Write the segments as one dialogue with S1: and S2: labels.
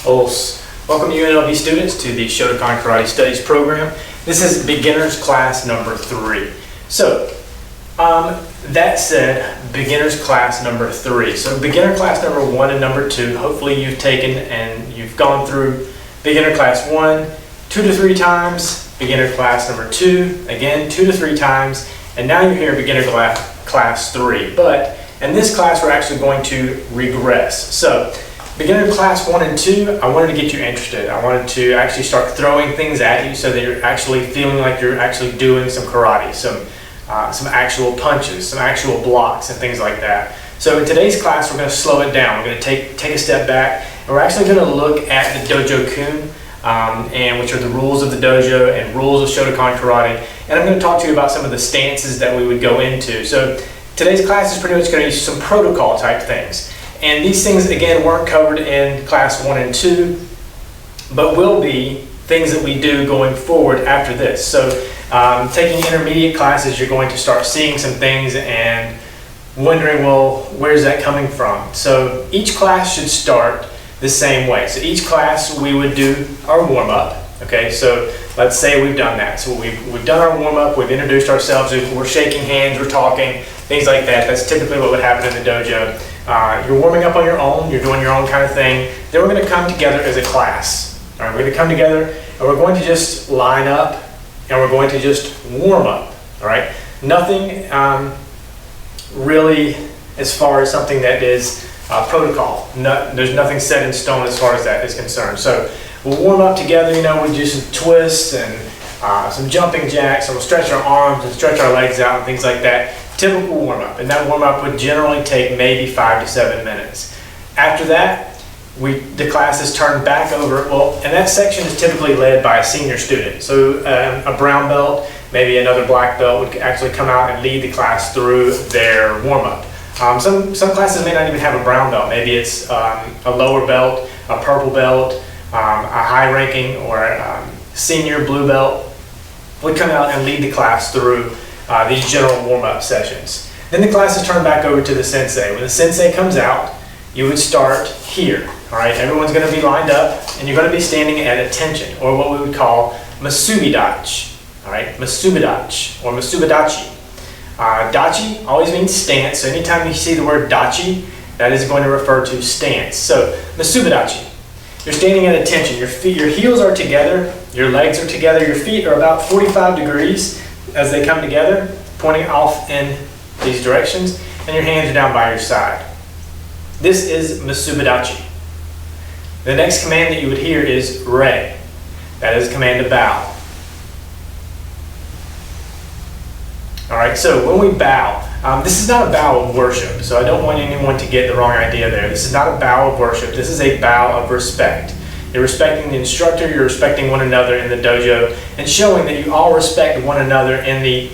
S1: Os. Welcome UNLV students to the Shotokan Karate Studies program. This is beginners class number 3. So, that said, beginners class number 3. So beginner class number 1 and number 2, hopefully you've taken and you've gone through beginner class 1 2 to 3 times, beginner class number 2, again 2 to 3 times, and now you're here at beginner class 3. But in this class we're actually going to regress. So beginner class 1 and 2, I wanted to get you interested. I wanted to actually start throwing things at you so that you're actually feeling like you're actually doing some karate, some actual punches, some actual blocks and things like that. So in today's class we're going to slow it down. We're going to take a step back and we're actually going to look at the Dojo-kun, and which are the rules of the dojo and rules of Shotokan karate. And I'm going to talk to you about some of the stances that we would go into. So today's class is pretty much going to use some protocol type things. And these things, again, weren't covered in class 1 and 2, but will be things that we do going forward after this. So taking intermediate classes, you're going to start seeing some things and wondering, well, where's that coming from? So each class should start the same way. So each class we would do our warm-up. Okay, so let's say we've done that. So we've done our warm-up, we've introduced ourselves, we're shaking hands, we're talking, things like that. That's typically what would happen in the dojo. You're warming up on your own, you're doing your own kind of thing. Then we're going to come together as a class. All right, we're going to come together and we're going to just line up and we're going to just warm up. All right, nothing really as far as something that is protocol. There's nothing set in stone as far as that is concerned. So we'll warm up together, we'll do some twists and some jumping jacks, and we'll stretch our arms and stretch our legs out and things like that. Typical warm-up, and that warm-up would generally take maybe 5 to 7 minutes. After that, the class is turned back over, and that section is typically led by a senior student. So a brown belt, maybe another black belt would actually come out and lead the class through their warm-up. Some classes may not even have a brown belt. Maybe it's a lower belt, a purple belt, a high-ranking or a senior blue belt would come out and lead the class through these general warm-up sessions. Then the class is turned back over to the sensei. When the sensei comes out, you would start here. All right, everyone's going to be lined up, and you're going to be standing at attention, or what we would call masubidachi. All right, masubidachi or masubidachi. Dachi always means stance. So anytime you see the word dachi, that is going to refer to stance. So masubidachi. You're standing at attention. Your heels are together. Your legs are together. Your feet are about 45 degrees as they come together, pointing off in these directions, and your hands are down by your side. This is masubidachi. The next command that you would hear is re. That is a command to bow. All right, so when we bow, this is not a bow of worship, so I don't want anyone to get the wrong idea there. This is not a bow of worship. This is a bow of respect. You're respecting the instructor, you're respecting one another in the dojo, and showing that you all respect one another in the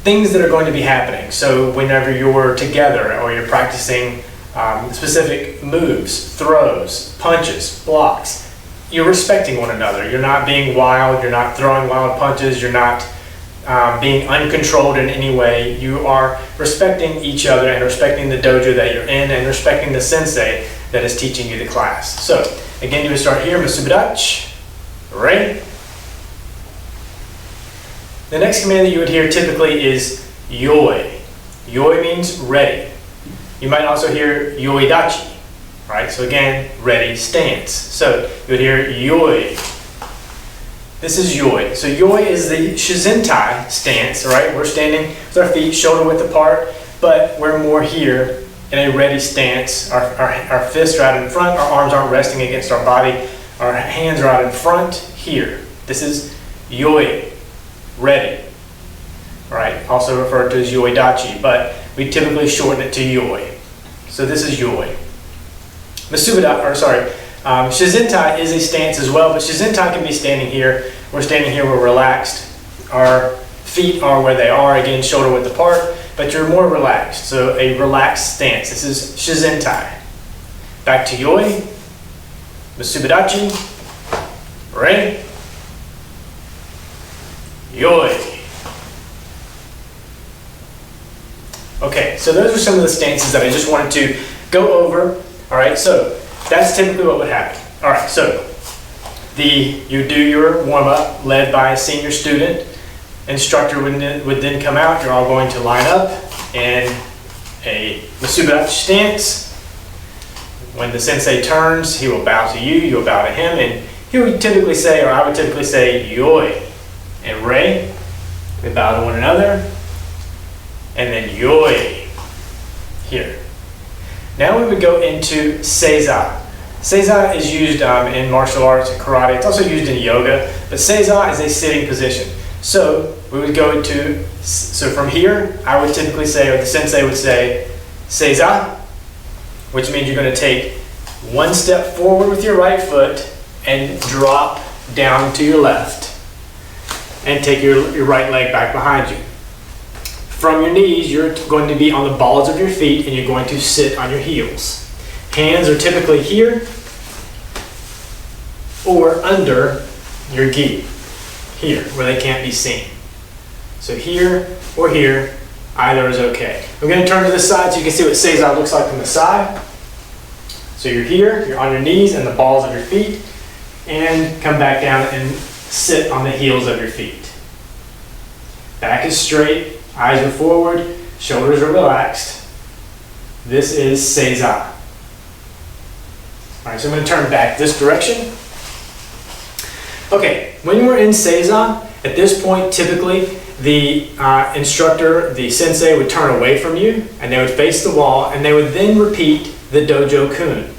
S1: things that are going to be happening. So whenever you're together or you're practicing specific moves, throws, punches, blocks, you're respecting one another. You're not being wild, you're not throwing wild punches, you're not being uncontrolled in any way. You are respecting each other and respecting the dojo that you're in and respecting the sensei that is teaching you the class. So again, you would start here, masubidachi, re. The next command that you would hear typically is yoi. Yoi means ready. You might also hear yoidachi, right? So again, ready stance. So you would hear yoi. This is yoi. So yoi is the shizentai stance, right? We're standing with our feet shoulder width apart, but we're more here in a ready stance. Our fists are out in front, our arms aren't resting against our body, our hands are out in front here. This is yoi, ready. All right, also referred to as yoidachi, but we typically shorten it to yoi. So this is yoi. Shizentai is a stance as well, but shizentai can be standing here. We're standing here, we're relaxed. Our feet are where they are, again, shoulder width apart, but you're more relaxed. So a relaxed stance. This is shizentai. Back to yoi, masubidachi, re, yoi. Okay, so those are some of the stances that I just wanted to go over. All right, so that's typically what would happen. All right, so you do your warm-up led by a senior student. Instructor would then come out. You're all going to line up in a Masubachi stance. When the sensei turns, he will bow to you, you'll bow to him, and he would typically say, or I would typically say, yoi and rei. We bow to one another, and then yoi here. Now we would go into seiza. Seiza is used in martial arts and karate. It's also used in yoga, but seiza is a sitting position. So we would go to, so from here, I would typically say, or the sensei would say, seiza, which means you're going to take one step forward with your right foot and drop down to your left. And take your right leg back behind you. From your knees, you're going to be on the balls of your feet and you're going to sit on your heels. Hands are typically here or under your gi, here, where they can't be seen. So here or here, either is okay. I'm going to turn to the side so you can see what seiza looks like from the side. So you're here, you're on your knees and the balls of your feet, and come back down and sit on the heels of your feet. Back is straight, eyes are forward, shoulders are relaxed. This is seiza. All right, so I'm going to turn back this direction. Okay, when we're in seiza, at this point, typically the instructor, the sensei, would turn away from you and they would face the wall and they would then repeat the dojo kun.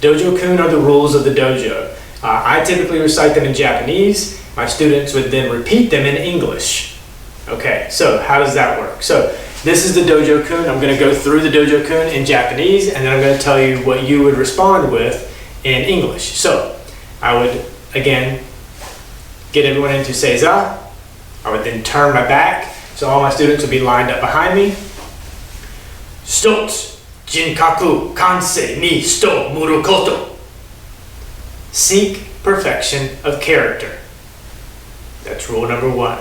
S1: Dojo kun are the rules of the dojo. I typically recite them in Japanese. My students would then repeat them in English. Okay, so how does that work? So this is the dojo kun. I'm going to go through the dojo kun in Japanese and then I'm going to tell you what you would respond with in English. So I would, again, get everyone into seiza. I would then turn my back, so all my students would be lined up behind me. Stotsu, jinkaku, kansei ni sto muru koto. Seek perfection of character. That's rule number 1.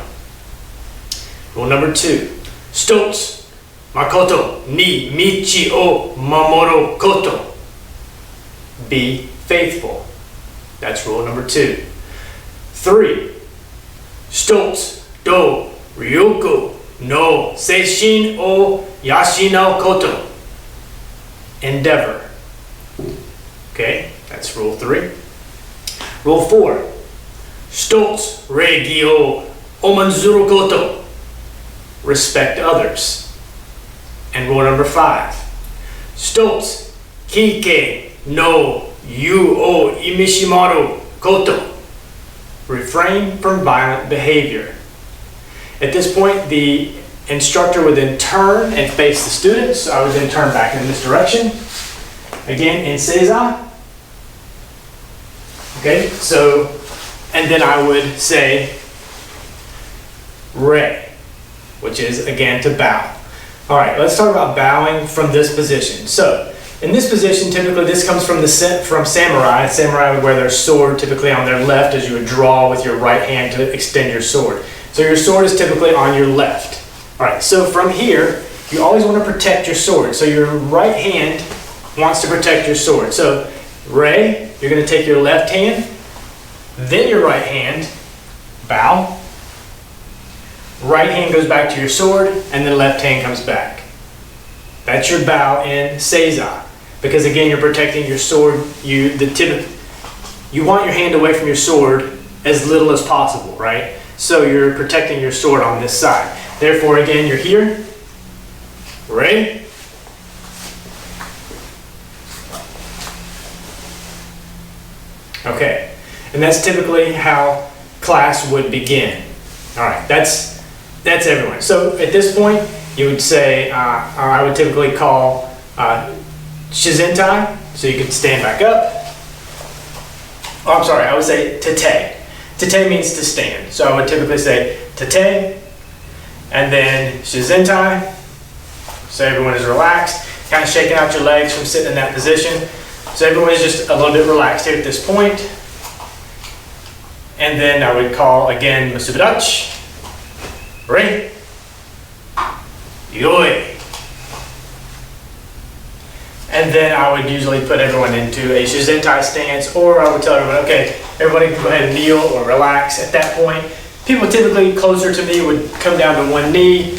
S1: Rule number 2. Stotsu, makoto ni michi o mamoru koto. Be faithful. That's rule number 2. 3. Stotsu do ryoku no seishin o yashinau koto. Endeavor. Okay, that's rule 3. Rule 4. Stotsu reigi o omanzuru koto. Respect others. And rule number 5. Stotsu kike no yu o imishimaru koto. Refrain from violent behavior. At this point, the instructor would then turn and face the students. So I would then turn back in this direction. Again, in seiza. Okay, so, and then I would say rei, which is again to bow. All right, let's talk about bowing from this position. So, in this position, typically this comes from samurai. Samurai would wear their sword typically on their left as you would draw with your right hand to extend your sword. So your sword is typically on your left. All right, so from here, you always want to protect your sword. So your right hand wants to protect your sword. So rei, you're going to take your left hand, then your right hand, bow. Right hand goes back to your sword, and then left hand comes back. That's your bow in seiza. Because again, you're protecting your sword. You want your hand away from your sword as little as possible, right? So you're protecting your sword on this side. Therefore, again, you're here. Rei. Okay. And that's typically how class would begin. All right, that's everyone. So at this point, you would say, or I would typically call shizentai, so you could stand back up. Oh, I'm sorry, I would say tate. Tate means to stand. So I would typically say tate, and then shizentai, so everyone is relaxed, kind of shaking out your legs from sitting in that position. So everyone is just a little bit relaxed here at this point. And then I would call again Masubachi, rei, yoi. And then I would usually put everyone into a Shizentai stance, or I would tell everyone, okay, everybody can go ahead and kneel or relax. At that point, people typically closer to me would come down to one knee,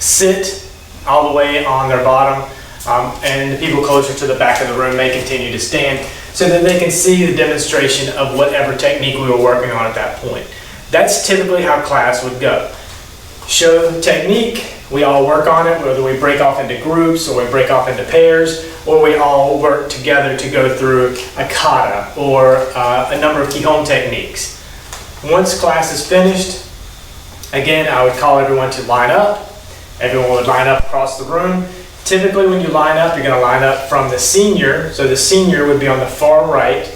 S1: sit all the way on their bottom, and the people closer to the back of the room may continue to stand so that they can see the demonstration of whatever technique we were working on at that point. That's typically how class would go. Show technique, we all work on it, whether we break off into groups or we break off into pairs, or we all work together to go through a kata or a number of Kihon techniques. Once class is finished, again, I would call everyone to line up. Everyone would line up across the room. Typically when you line up, you're going to line up from the senior, so the senior would be on the far right,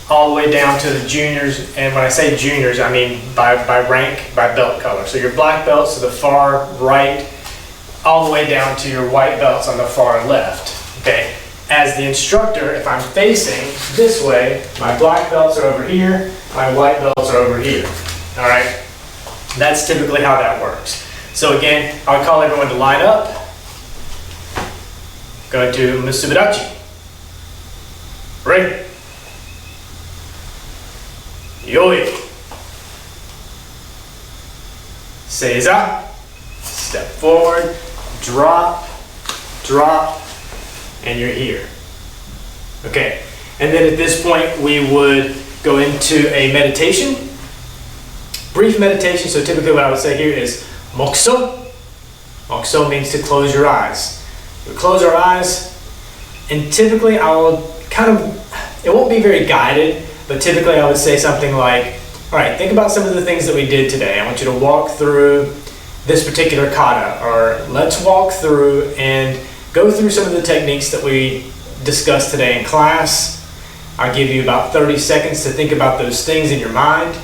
S1: all the way down to the juniors, and when I say juniors, I mean by rank, by belt color. So your black belts to the far right, all the way down to your white belts on the far left. Okay. As the instructor, if I'm facing this way, my black belts are over here, my white belts are over here. All right. That's typically how that works. So again, I would call everyone to line up. Go to Musubadachi. Ready. Yoi. Seiza. Step forward, drop, drop, and you're here. Okay, and then at this point we would go into a meditation. Brief meditation, so typically what I would say here is Mokuso. Mokuso means to close your eyes. We close our eyes, and typically I will it won't be very guided, but typically I would say something like, all right, think about some of the things that we did today. I want you to walk through this particular kata, or let's walk through and go through some of the techniques that we discussed today in class. I'll give you about 30 seconds to think about those things in your mind,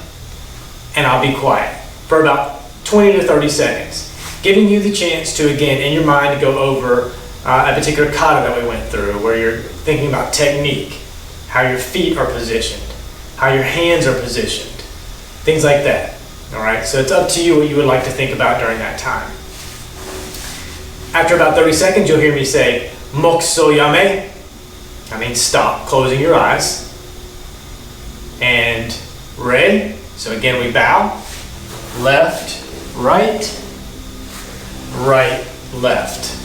S1: and I'll be quiet for about 20 to 30 seconds, giving you the chance to, again, in your mind, to go over a particular kata that we went through, where you're thinking about technique, how your feet are positioned, how your hands are positioned, things like that. All right, so it's up to you what you would like to think about during that time. After about 30 seconds, you'll hear me say, Mokuso yame. That means stop, closing your eyes. And re. So again, we bow. Left, right, right, left.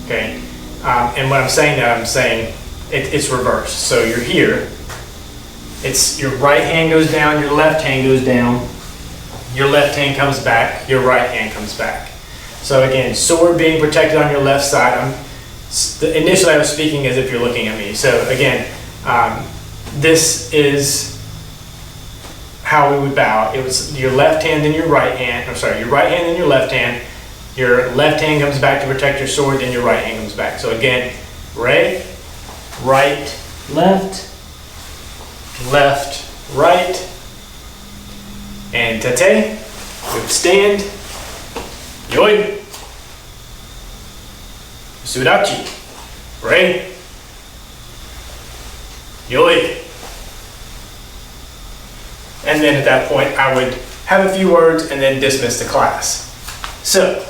S1: Okay, and when I'm saying that, I'm saying it's reversed. So you're here. It's your right hand goes down, your left hand goes down, your left hand comes back, your right hand comes back. So again, sword being protected on your left side. Initially I was speaking as if you're looking at me. So again, this is how we would bow. It was your left hand and your right hand, your right hand and your left hand. Your left hand comes back to protect your sword, then your right hand comes back. So again, re, right, left, left, right, and tate, we would stand, yoi, sudachi, re, yoi. And then at that point, I would have a few words and then dismiss the class. So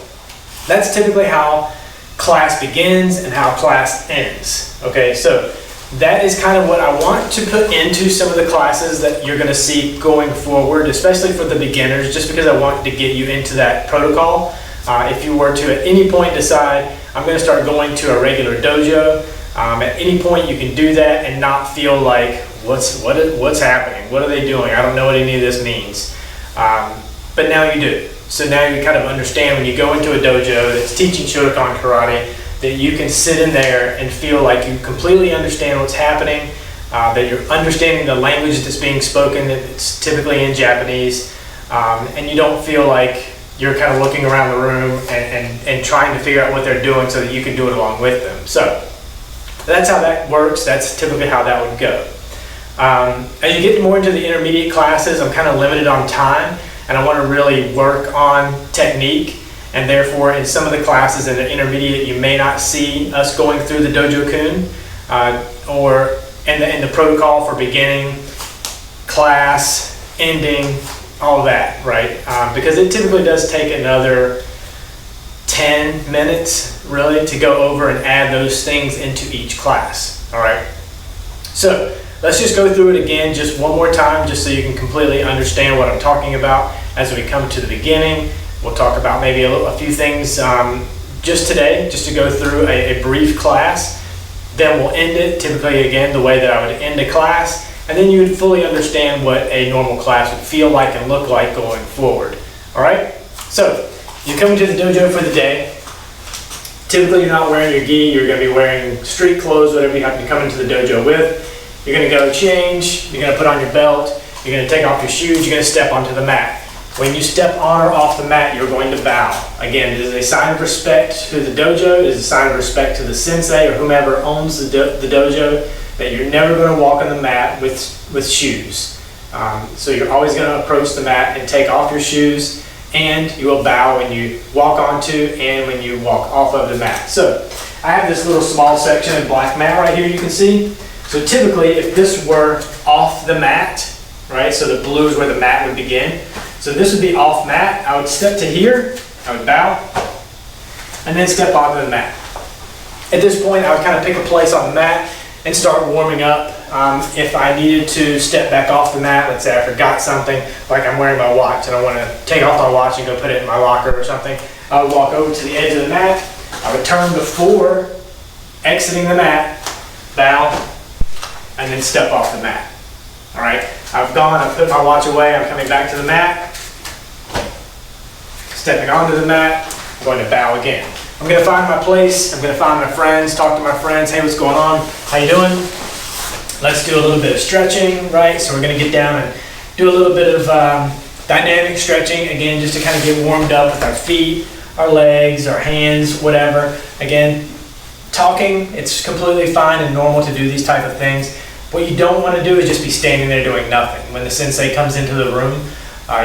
S1: that's typically how class begins and how class ends. Okay, so that is kind of what I want to put into some of the classes that you're going to see going forward, especially for the beginners, just because I want to get you into that protocol. If you were to at any point decide, I'm going to start going to a regular dojo, at any point you can do that and not feel like, what's happening? What are they doing? I don't know what any of this means. But now you do. So now you kind of understand when you go into a dojo that's teaching Shotokan karate, that you can sit in there and feel like you completely understand what's happening, that you're understanding the language that's being spoken, that it's typically in Japanese, and you don't feel like you're kind of looking around the room and trying to figure out what they're doing so that you can do it along with them. So that's how that works. That's typically how that would go. As you get more into the intermediate classes, I'm kind of limited on time, and I want to really work on technique, and therefore in some of the classes in the intermediate you may not see us going through the dojo-kun or in the protocol for beginning, class, ending, all that, right? Because it typically does take another 10 minutes really to go over and add those things into each class. All right. So let's just go through it again just one more time, just so you can completely understand what I'm talking about as we come to the beginning. We'll talk about maybe a few things just today, just to go through a brief class. Then we'll end it typically again the way that I would end a class, and then you would fully understand what a normal class would feel like and look like going forward. All right? So you're coming to the dojo for the day. Typically you're not wearing your gi, you're going to be wearing street clothes, whatever you happen to come into the dojo with. You're going to go change, you're going to put on your belt, you're going to take off your shoes, you're going to step onto the mat. When you step on or off the mat, you're going to bow. Again, it is a sign of respect to the dojo, it is a sign of respect to the sensei or whomever owns the dojo, that you're never going to walk on the mat with shoes. So you're always going to approach the mat and take off your shoes, and you will bow when you walk onto and when you walk off of the mat. So I have this little small section of black mat right here you can see. So typically if this were off the mat, right, so the blue is where the mat would begin. So this would be off mat. I would step to here, I would bow, and then step onto the mat. At this point I would kind of pick a place on the mat and start warming up. If I needed to step back off the mat, let's say I forgot something, like I'm wearing my watch and I want to take off my watch and go put it in my locker or something, I would walk over to the edge of the mat, I would turn before exiting the mat, bow, and then step off the mat. All right, I've gone, I've put my watch away, I'm coming back to the mat, stepping onto the mat, I'm going to bow again. I'm going to find my place, I'm going to find my friends, talk to my friends, hey, what's going on, how you doing? Let's do a little bit of stretching, right? So we're going to get down and do a little bit of dynamic stretching, again, just to kind of get warmed up with our feet, our legs, our hands, whatever. Again, talking, it's completely fine and normal to do these type of things. What you don't want to do is just be standing there doing nothing. When the sensei comes into the room,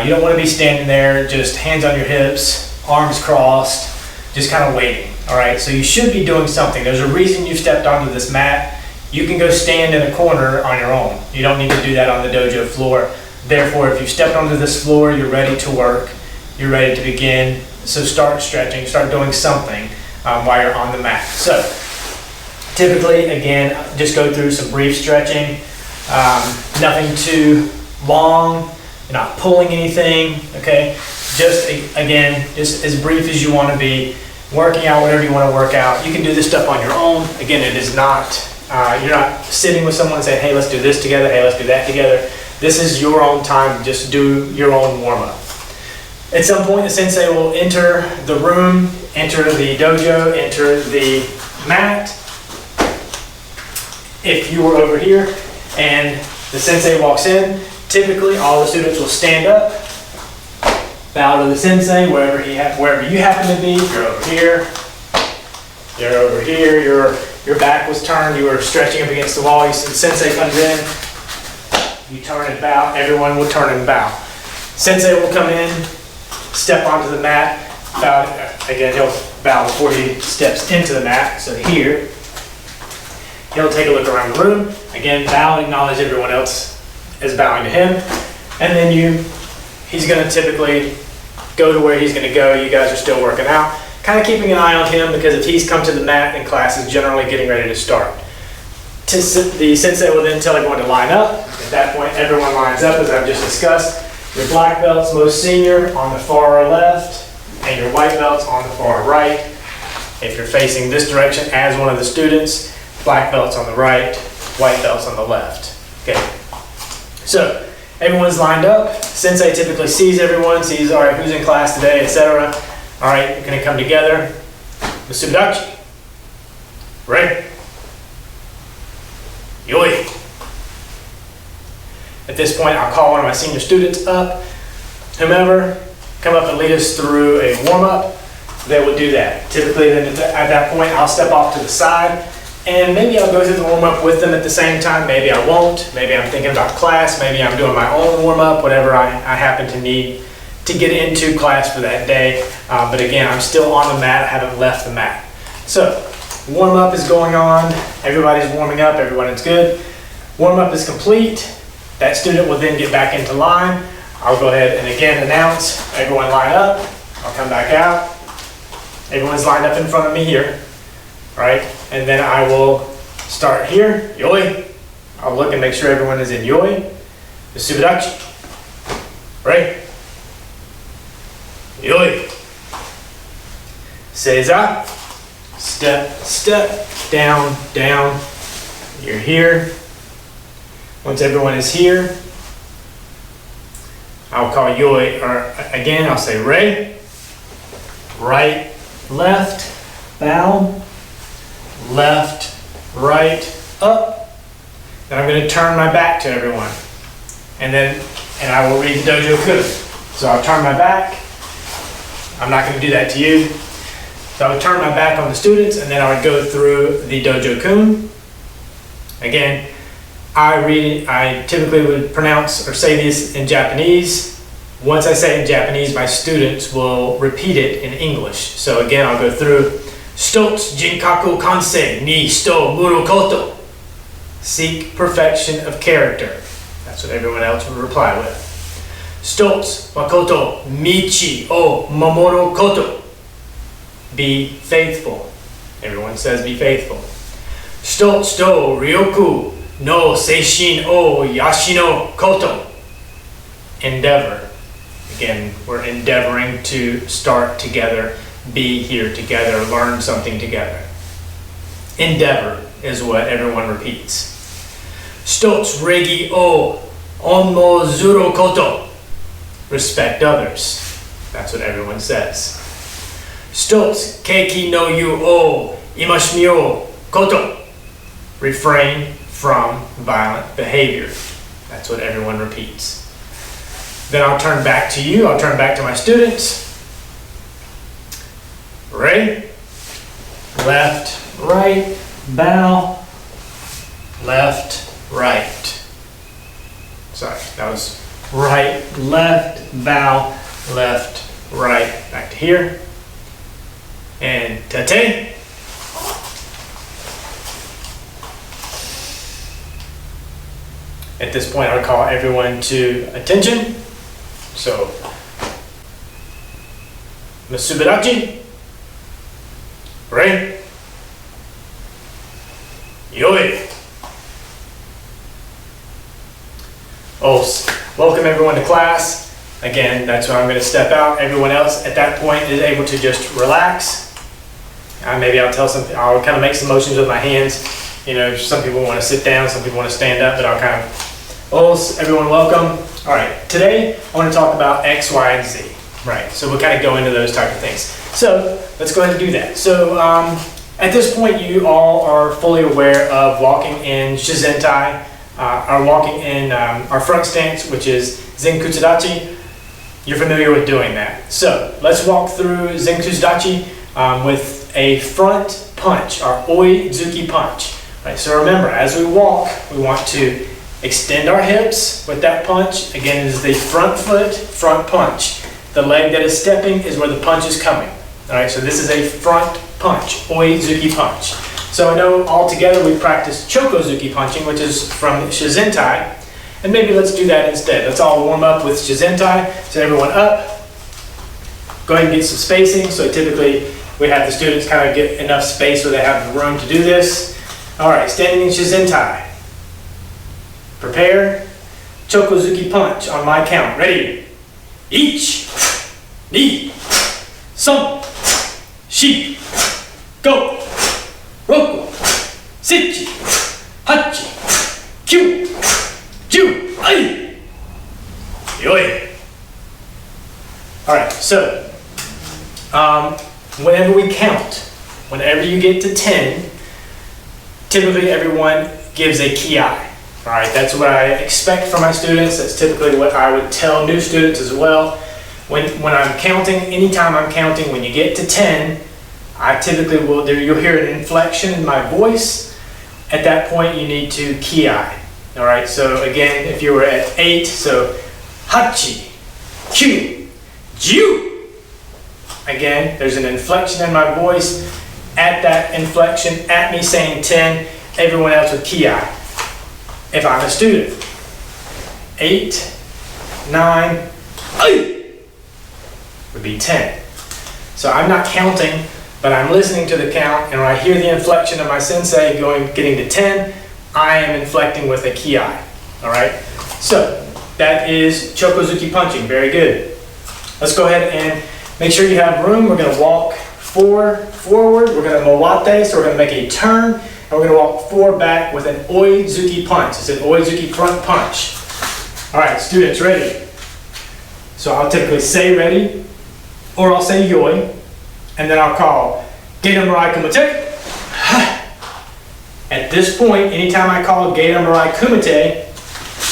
S1: you don't want to be standing there just hands on your hips, arms crossed, just kind of waiting. All right, so you should be doing something. There's a reason you stepped onto this mat. You can go stand in a corner on your own. You don't need to do that on the dojo floor. Therefore, if you've stepped onto this floor, you're ready to work, you're ready to begin. So start stretching, start doing something while you're on the mat. So typically, again, just go through some brief stretching, nothing too long, you're not pulling anything, okay? Just, again, just as brief as you want to be, working out whatever you want to work out. You can do this stuff on your own. Again, it is not, you're not sitting with someone and saying, hey, let's do this together, hey, let's do that together. This is your own time, just do your own warm-up. At some point, the sensei will enter the room, enter the dojo, enter the mat. If you were over here and the sensei walks in, typically all the students will stand up, bow to the sensei wherever you happen to be. If you're over here, you're over here, your back was turned, you were stretching up against the wall, you see the sensei comes in, you turn and bow, everyone will turn and bow. Sensei will come in, step onto the mat, bow, again he'll bow before he steps into the mat, so here. He'll take a look around the room, again bow and acknowledge everyone else is bowing to him, and then he's going to typically go to where he's going to go. You guys are still working out, kind of keeping an eye on him, because if he's come to the mat, then class is generally getting ready to start. The sensei will then tell everyone to line up. At that point, everyone lines up, as I've just discussed. Your black belts, most senior, on the far left, and your white belts on the far right. If you're facing this direction as one of the students, black belts on the right, white belts on the left. Okay. So everyone's lined up. Sensei typically sees everyone, sees, all right, who's in class today, etc. All right, you're going to come together. Masudachi. Ready? Yoi. At this point, I'll call one of my senior students up. Whomever, come up and lead us through a warm-up. They will do that. Typically, then at that point, I'll step off to the side, and maybe I'll go through the warm-up with them at the same time. Maybe I won't. Maybe I'm thinking about class. Maybe I'm doing my own warm-up, whatever I happen to need to get into class for that day. But again, I'm still on the mat. I haven't left the mat. So warm-up is going on. Everybody's warming up. Everyone's good. Warm-up is complete. That student will then get back into line. I'll go ahead and again announce, everyone line up. I'll come back out. Everyone's lined up in front of me here, right? And then I will start here, yoi. I'll look and make sure everyone is in yoi. The subarachi, right? Yoi. Seiza. Step, step, down, down. You're here. Once everyone is here, I'll call yoi, or again, I'll say rei. Right, left, bow, left, right, up. Then I'm going to turn my back to everyone. And I will read the dojo kun. So I'll turn my back. I'm not going to do that to you. So I would turn my back on the students, and then I would go through the dojo kun. Again, I typically would pronounce or say this in Japanese. Once I say it in Japanese, my students will repeat it in English. So again, I'll go through Stotsu Jinkaku Kansei ni Shito Muru Koto. Seek perfection of character. That's what everyone else would reply with. Stotsu Makoto Michi o Mamoru Koto. Be faithful. Everyone says be faithful. Stotsu to Ryoku no Seishin o Yashino Koto. Endeavor. Again, we're endeavoring to start together, be here together, learn something together. Endeavor is what everyone repeats. Stotsu regi o onmozuru koto. Respect others. That's what everyone says. Stotsu keiki no yu o imashimi o koto. Refrain from violent behavior. That's what everyone repeats. Then I'll turn back to you. I'll turn back to my students. Rei. Left, right, bow. Left, right. Sorry, that was right, left, bow, left, right. Back to here. And tate. At this point, I'll call everyone to attention. So, Masubarachi, Rei, Yoi. Welcome everyone to class. Again, that's where I'm going to step out. Everyone else at that point is able to just relax. Maybe I'll I'll kind of make some motions with my hands. You know, some people want to sit down, some people want to stand up, but I'll kind of, everyone welcome. All right, today I want to talk about X, Y, and Z. Right, so we'll kind of go into those type of things. So let's go ahead and do that. So at this point, you all are fully aware of walking in Shizentai, or walking in our front stance, which is Zenkutsudachi. You're familiar with doing that. So let's walk through Zenkutsudachi with a front punch, our Oi-Zuki punch. Right, so remember, as we walk, we want to extend our hips with that punch. Again, it is the front foot, front punch. The leg that is stepping is where the punch is coming. All right, so this is a front punch, Oi-Zuki punch. So I know all together we practice Chokozuki punching, which is from Shizentai. And maybe let's do that instead. Let's all warm up with Shizentai. So everyone up. Go ahead and get some spacing. So typically we have the students kind of get enough space where they have the room to do this. All right, standing in Shizentai. Prepare. Chokozuki punch on my count. Ready? 1, 2, 3, 4, go. 6, 7, 8, 9, 10, ai. Yoi. All right, so whenever we count, whenever you get to 10, typically everyone gives a kiai. All right, that's what I expect from my students. That's typically what I would tell new students as well. When I'm counting, anytime I'm counting, when you get to 10, I typically will, you'll hear an inflection in my voice. At that point, you need to kiai. All right, so again, if you were at 8, so 8, 9, 10. Again, there's an inflection in my voice. At that inflection, at me saying 10, everyone else would kiai. If I'm a student, 8, 9, 8 would be 10. So I'm not counting but I'm listening to the count, and when I hear the inflection of my sensei getting to 10, I am inflecting with a ki. All right? So that is chokozuki punching. Very good. Let's go ahead and make sure you have room. We're going to walk 4 forward. We're going to moate, so we're going to make a turn, and we're going to walk 4 back with an oizuki punch. It's an oizuki front punch. All right, students, ready? So I'll typically say ready, or I'll say yoi, and then I'll call geita murai kumite. At this point, anytime I call geita murai kumite,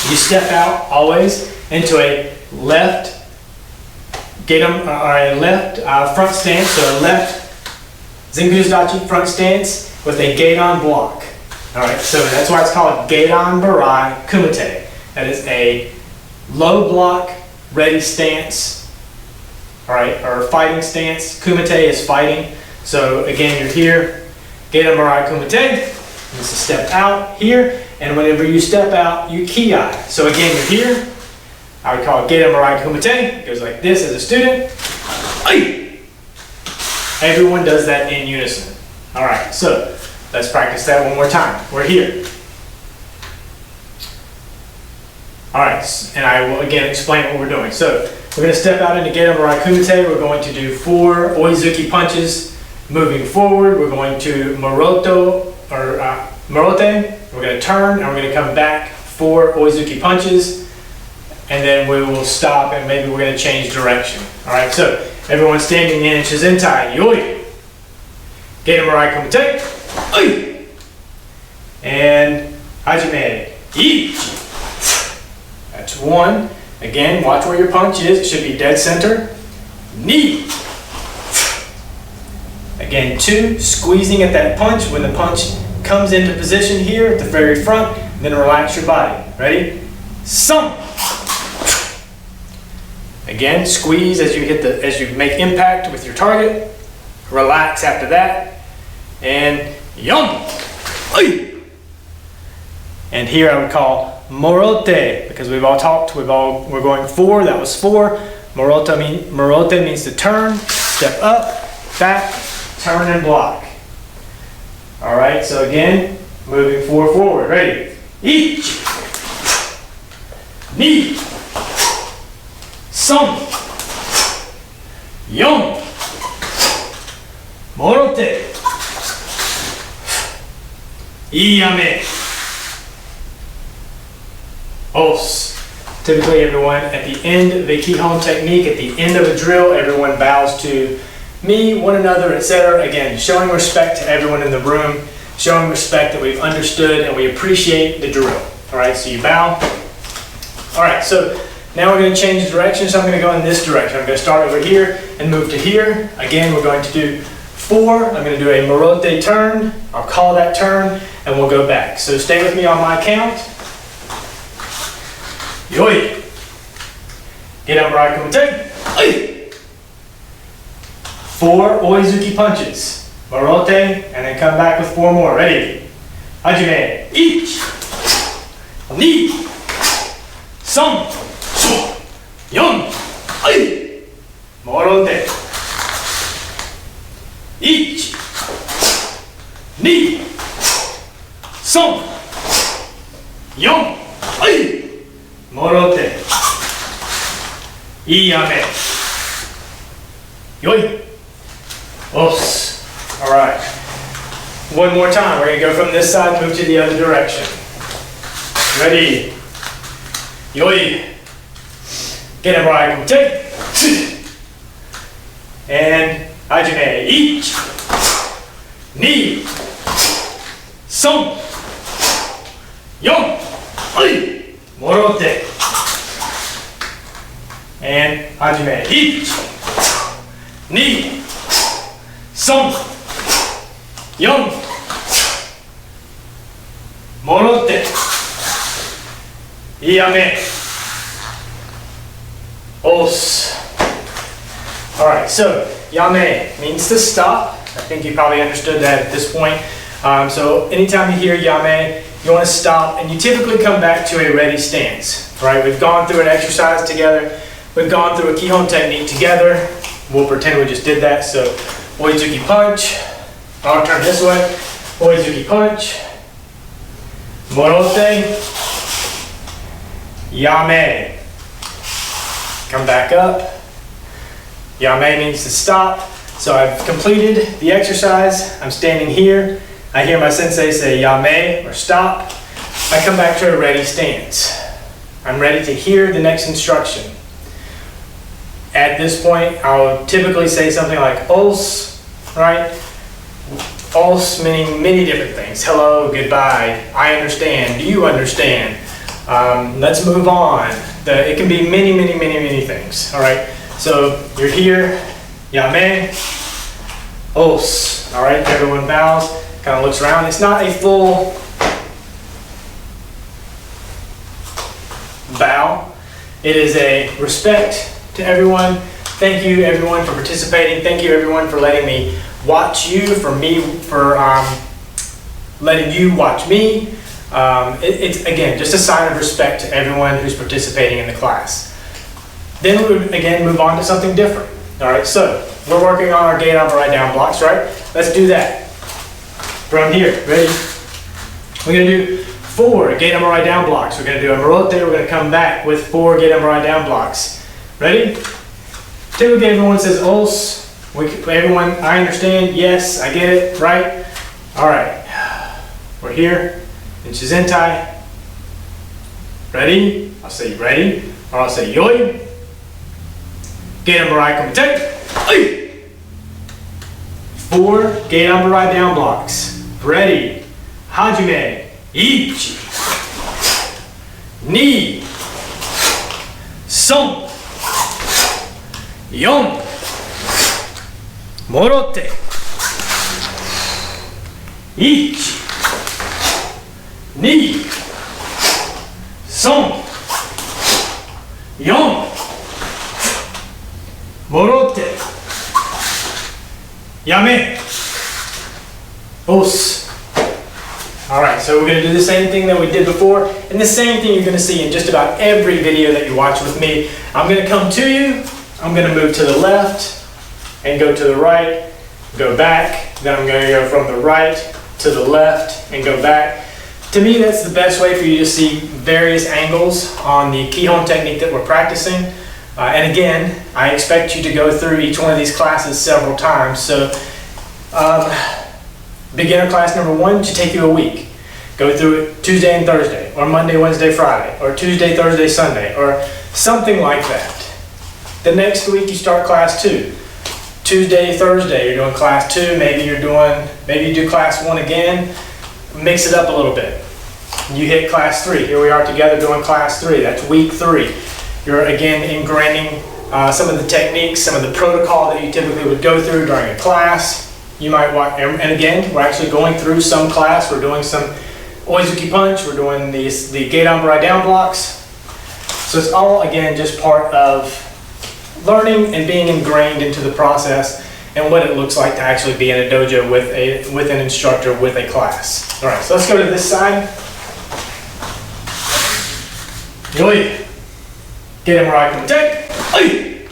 S1: you step out always into a left front stance, so a left zengudachi front stance with a geidan block. All right, so that's why it's called geidan murai kumite. That is a low block, ready stance, all right, or fighting stance. Kumite is fighting. So again, you're here, geita murai kumite. Just to step out here, and whenever you step out, you ki. So again, you're here. I would call it geita murai kumite. It goes like this as a student. Ay! Everyone does that in unison. All right, so let's practice that one more time. We're here. All right, and I will again explain what we're doing. So we're going to step out into geita murai kumite. We're going to do 4 oizuki punches. Moving forward, we're going to morote. We're going to turn, and we're going to come back 4 oizuki punches, and then we will stop, and maybe we're going to change direction. All right, so everyone standing in shizentai, yoi, geita murai kumite, oi, and hajime, ichi. That's 1. Again, watch where your punch is. It should be dead center. Ni. Again, 2, squeezing at that punch. When the punch comes into position here at the very front, then relax your body. Ready? Some. Again, squeeze as you make impact with your target. Relax after that. And yum. And here I would call morote, because we've all talked, we're going 4, that was 4. Morote means to turn, step up, back, turn and block. All right, so again, moving 4 forward. Ready? Ichi, ni, some, yon, morote, iyame, os. Typically, everyone at the end of the Kihon technique, at the end of a drill, everyone bows to me, one another, etc. Again, showing respect to everyone in the room, showing respect that we've understood and we appreciate the drill. All right, so you bow. All right, so now we're going to change direction. So I'm going to go in this direction. I'm going to start over here and move to here. Again, we're going to do 4. I'm going to do a morote turn. I'll call that turn, and we'll go back. So stay with me on my count. Yoi. Geita murai kumite. Ai. 4 oizuki punches. Morote, and then come back with 4 more. Ready? Hajime. Ichi, ni, some, yon, ai. Morote. Ichi, ni, some, yon, ai. Morote. Iyame. Yoi. Os. All right. One more time. We're going to go from this side, move to the other direction. Ready? Yoi. Geita murai kumite. And hajime. Ichi, ni, some, yon, ai. Morote. And hajime. Ichi, ni, some, yon, morote, iyame, os. All right, so yame means to stop. I think you probably understood that at this point. So anytime you hear yame, you want to stop, and you typically come back to a ready stance. All right, we've gone through an exercise together. We've gone through a Kihon technique together. We'll pretend we just did that. So Oizuki punch. I'll turn this way. Oizuki punch. Morote. Yame. Come back up. Yame means to stop. So I've completed the exercise. I'm standing here. I hear my sensei say yame or stop. I come back to a ready stance. I'm ready to hear the next instruction. At this point, I'll typically say something like os, right? Os meaning many different things. Hello, goodbye, I understand, do you understand? Let's move on. It can be many things, all right? So you're here, yame, os, all right? Everyone bows, kind of looks around. It's not a full bow. It is a respect to everyone. Thank you everyone for participating. Thank you everyone for letting me watch you, for letting you watch me. It's again just a sign of respect to everyone who's participating in the class. Then we would again move on to something different. All right, so we're working on our gate up, right down blocks, right? Let's do that. From here, ready? We're gonna do 4 gate up, right down blocks. We're gonna do a morote. We're gonna come back with 4 gate up, right down blocks. Ready? Typically everyone says os. Everyone, I understand, yes, I get it, right? All right, we're here in Shizentai. Ready? I'll say ready, or I'll say yoi. Gate up, right, komite. 4 gate up, right down blocks. Ready? Hajime. Ichi. Ni. Son. Yon. Morote. Ichi. Ni. Son. Yon. Morote. Yame. Os. All right, so we're going to do the same thing that we did before, and the same thing you're going to see in just about every video that you watch with me. I'm going to come to you, I'm going to move to the left, and go to the right, go back, then I'm going to go from the right to the left, and go back. To me, that's the best way for you to see various angles on the Kihon technique that we're practicing. And again, I expect you to go through each one of these classes several times. So. Beginner class number 1 should take you a week. Go through it Tuesday and Thursday, or Monday, Wednesday, Friday, or Tuesday, Thursday, Sunday, or something like that. The next week you start class 2. Tuesday, Thursday, you're doing class 2. Maybe you do class 1 again. Mix it up a little bit. You hit class 3. Here we are together doing class 3. That's week 3. You're again ingraining some of the techniques, some of the protocol that you typically would go through during a class. You might watch, and again, we're actually going through some class. We're doing some Oizuki punch. We're doing the gate up, right down blocks. So it's all, again, just part of learning and being ingrained into the process and what it looks like to actually be in a dojo with an instructor, with a class. All right, so let's go to this side. Yoi. Gate up, right, komite.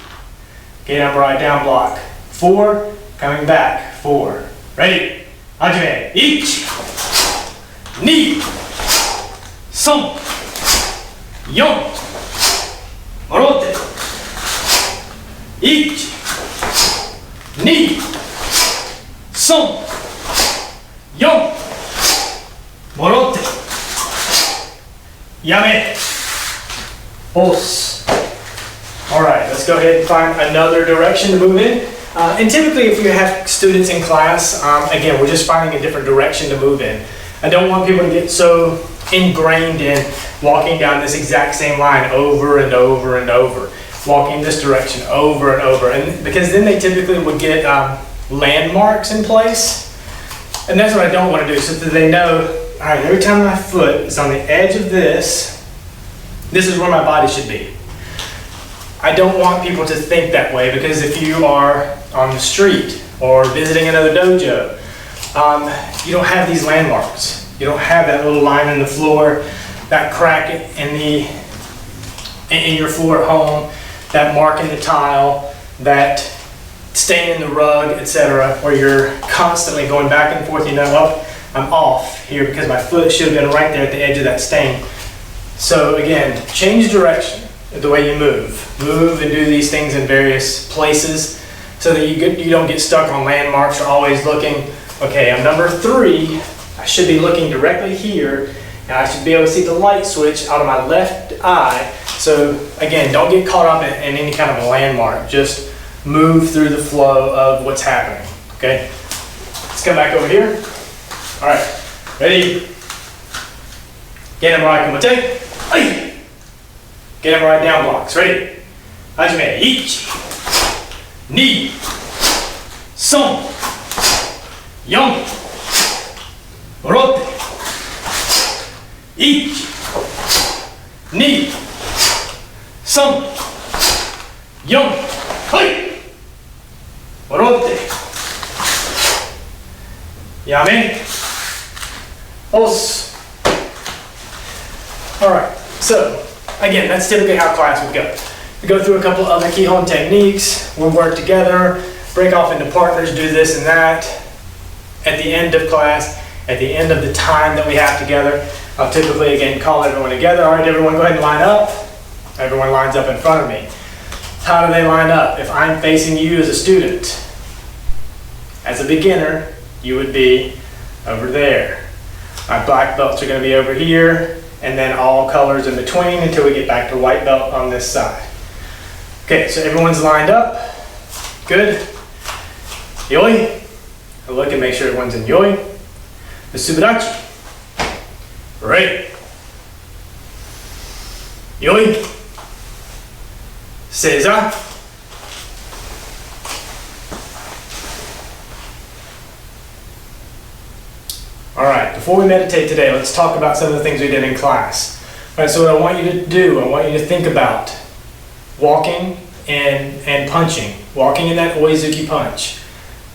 S1: Gate up, right, down block. 4. Coming back, 4. Ready? Hajime. Ichi. Ni. Son. Yon. Morote. Ichi. Ni. Son. Yon. Morote. Yame. Os. All right, let's go ahead and find another direction to move in. And typically if you have students in class, again, we're just finding a different direction to move in. I don't want people to get so ingrained in walking down this exact same line over and over and over, walking this direction over and over, and because then they typically would get landmarks in place, and that's what I don't want to do, so that they know, all right, every time my foot is on the edge of this is where my body should be. I don't want people to think that way, because if you are on the street or visiting another dojo, you don't have these landmarks. You don't have that little line in the floor, that crack in your floor at home, that mark in the tile, that staying in the rug, etc., where you're constantly going back and forth. You know, oh, I'm off here because my foot should have been right there at the edge of that stain. So again, change direction of the way you move. Move and do these things in various places so that you don't get stuck on landmarks or always looking, okay, I'm number 3, I should be looking directly here, and I should be able to see the light switch out of my left eye. So again, don't get caught up in any kind of a landmark. Just move through the flow of what's happening, okay? Let's come back over here. All right, ready? Get him right, come on, take. Get him right down blocks, ready? Hajime, ichi, ni, son, yon, orotte, ichi, ni, son, yon, hai, orotte, yame, os. All right, so again, that's typically how class would go. We go through a couple of other Kihon techniques, we'll work together, break off into partners, do this and that. At the end of class, at the end of the time that we have together, I'll typically again call everyone together. All right, everyone go ahead and line up. Everyone lines up in front of me. How do they line up? If I'm facing you as a student, as a beginner, you would be over there. My black belts are going to be over here, and then all colors in between until we get back to white belt on this side. Okay, so everyone's lined up. Good. Yoi. I look and make sure everyone's in yoi. The subarachi. Right. Yoi. Seiza. All right, before we meditate today, let's talk about some of the things we did in class. All right, so what I want you to do, I want you to think about walking and punching. Walking in that oizuki punch.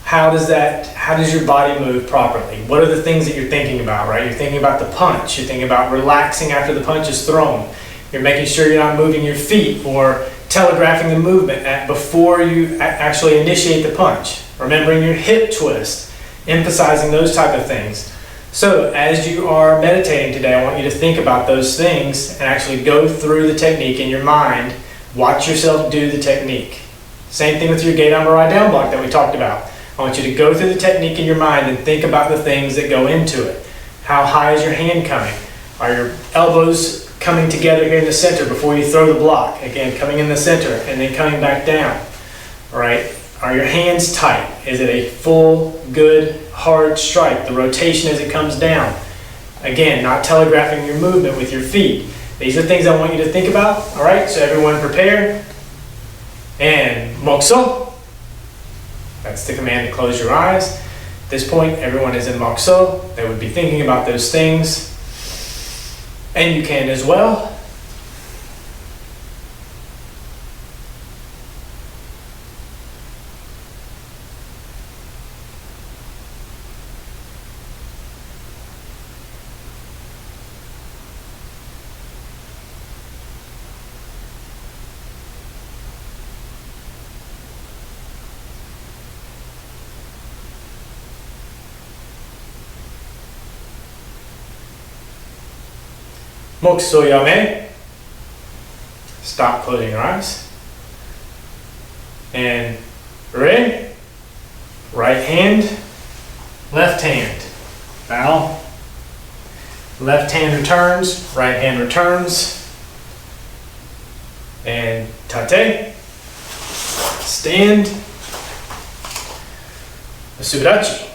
S1: How does your body move properly? What are the things that you're thinking about, right? You're thinking about the punch. You're thinking about relaxing after the punch is thrown. You're making sure you're not moving your feet or telegraphing the movement before you actually initiate the punch. Remembering your hip twist, emphasizing those type of things. So as you are meditating today, I want you to think about those things and actually go through the technique in your mind. Watch yourself do the technique. Same thing with your gate on right down block that we talked about. I want you to go through the technique in your mind and think about the things that go into it. How high is your hand coming? Are your elbows coming together here in the center before you throw the block? Again, coming in the center and then coming back down. All right. Are your hands tight? Is it a full, good, hard strike? The rotation as it comes down. Again, not telegraphing your movement with your feet. These are things I want you to think about. All right, so everyone prepare. And mokuso. That's the command to close your eyes. At this point, everyone is in mokuso. They would be thinking about those things. And you can as well. Mokuso yame. Stop closing your eyes. And re. Right hand, left hand. Bow. Left hand returns, right hand returns. And tate. Stand. Subarachi.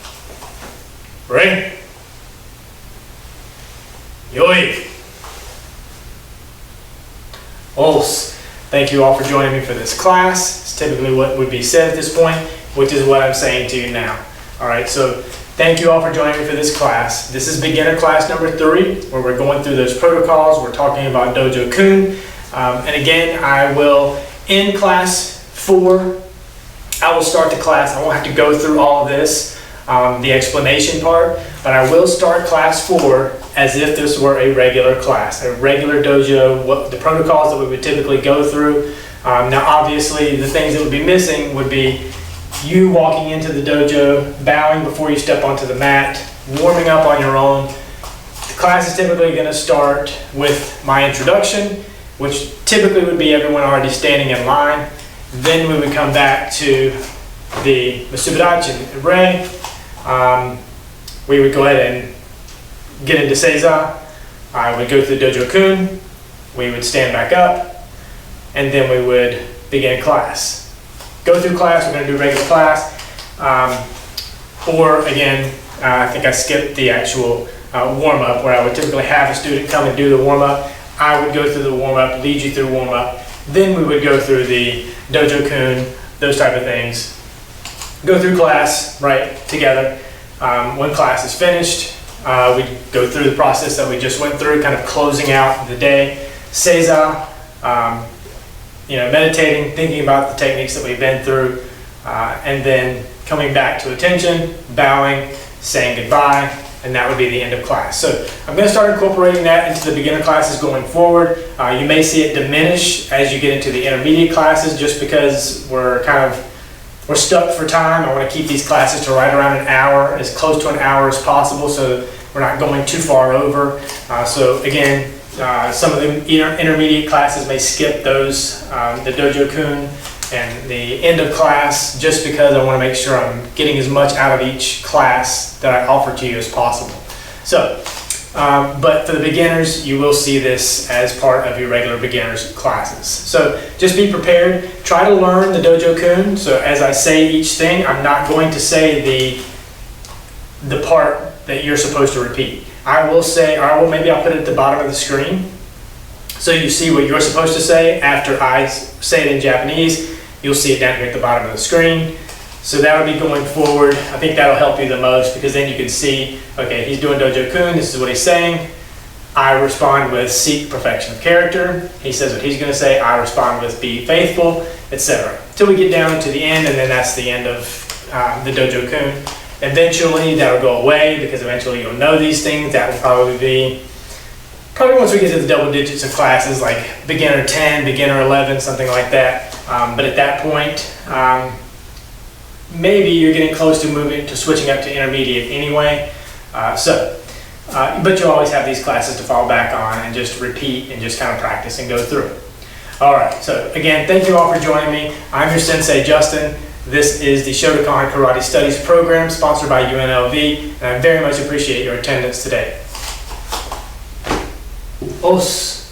S1: Re. Yoi. Os. Thank you all for joining me for this class. It's typically what would be said at this point, which is what I'm saying to you now. All right, so thank you all for joining me for this class. This is beginner class number 3, where we're going through those protocols. We're talking about Dojo Kun. And again, I will end class 4. I will start the class. I won't have to go through all of this, the explanation part, but I will start class 4 as if this were a regular class, a regular dojo, what the protocols that we would typically go through. Now obviously the things that would be missing would be you walking into the dojo, bowing before you step onto the mat, warming up on your own. The class is typically going to start with my introduction, which typically would be everyone already standing in line. Then we would come back to the Masubidachi and Rei. We would go ahead and get into Seiza. I would go through the Dojo Kun. We would stand back up, and then we would begin class. Go through class, we're going to do regular class. Or again, I think I skipped the actual warm-up, where I would typically have a student come and do the warm-up. I would go through the warm-up, lead you through warm-up. Then we would go through the Dojo Kun, those type of things. Go through class, right, together. When class is finished, we go through the process that we just went through, kind of closing out the day. Seiza, meditating, thinking about the techniques that we've been through, and then coming back to attention, bowing, saying goodbye, and that would be the end of class. So I'm going to start incorporating that into the beginner classes going forward. You may see it diminish as you get into the intermediate classes, just because we're stuck for time. I want to keep these classes to right around an hour, as close to an hour as possible, so we're not going too far over. So again, some of the intermediate classes may skip those, the Dojo Kun and the end of class, just because I want to make sure I'm getting as much out of each class that I offer to you as possible. So, but for the beginners, you will see this as part of your regular beginners classes. So just be prepared. Try to learn the Dojo Kun. So as I say each thing, I'm not going to say the part that you're supposed to repeat. I will say, or maybe I'll put it at the bottom of the screen, so you see what you're supposed to say. After I say it in Japanese, you'll see it down here at the bottom of the screen. So that'll be going forward. I think that'll help you the most, because then you can see, okay, he's doing Dojo Kun, this is what he's saying. I respond with seek perfection of character. He says what he's going to say. I respond with be faithful, etc. Till we get down to the end, and then that's the end of the Dojo Kun. Eventually that'll go away, because eventually you'll know these things. That will probably once we get to the double digits of classes, like beginner 10, beginner 11, something like that. But at that point, maybe you're getting close to switching up to intermediate anyway. But you always have these classes to fall back on and just repeat and just kind of practice and go through. All right, so again, thank you all for joining me. I'm your sensei, Justin. This is the Shotokan Karate Studies program sponsored by UNLV, and I very much appreciate your attendance today. Os.